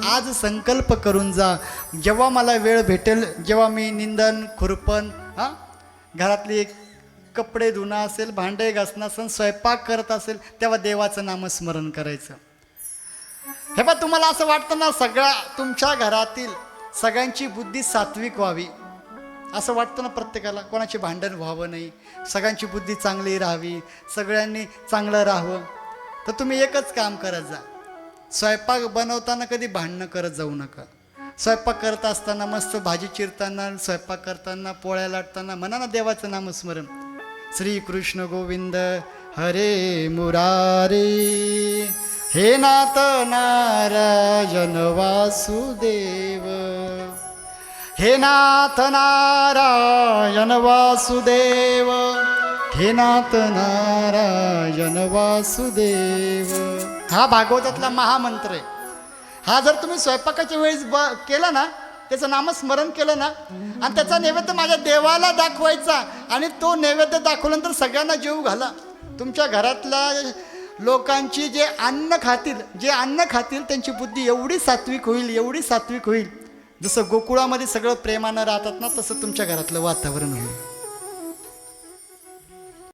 आज संकल्प करून जा, जेव्हा मला वेळ भेटेल, जेव्हा मी निंदन खुरपण घरातली कपडे धुणं असेल, भांडे घासणं असेल, स्वयंपाक करत असेल, तेव्हा देवाचं नामस्मरण करायचं. हे बा तुम्हाला असं वाटतं ना सगळ्या तुमच्या घरातील सगळ्यांची बुद्धी सात्विक व्हावी, असं वाटतं ना प्रत्येकाला, कोणाचे भांडण व्हावं नाही, सगळ्यांची बुद्धी चांगली राहावी, सगळ्यांनी चांगलं राहावं. तर तुम्ही एकच काम करत जा, स्वयंपाक बनवताना कधी भांडणं करत जाऊ नका. स्वयंपाक करत असताना मस्त भाजी चिरताना, स्वयंपाक करताना, पोळ्या लाटताना म्हणा ना देवाचं नामस्मरण, श्री कृष्ण गोविंद हरे मुरारे, हे नाथ नारायण वासुदेव, हे नाथ नारायण वासुदेव, हे नाथ नारायण वासुदेव. हा भागवतातला महामंत्र आहे. हा जर तुम्ही स्वयंपाकाच्या वेळेस केला ना, त्याचं नामस्मरण केलं ना, आणि त्याचा नैवेद्य माझ्या देवाला दाखवायचा, आणि तो नैवेद्य दाखवल्यानंतर सगळ्यांना जेवू घाला. तुमच्या घरातल्या लोकांची जे अन्न खातील त्यांची बुद्धी एवढी सात्विक होईल, एवढी सात्विक होईल, जसं गोकुळामध्ये सगळं प्रेमानं राहतात ना, तसं तुमच्या घरातलं वातावरण होईल.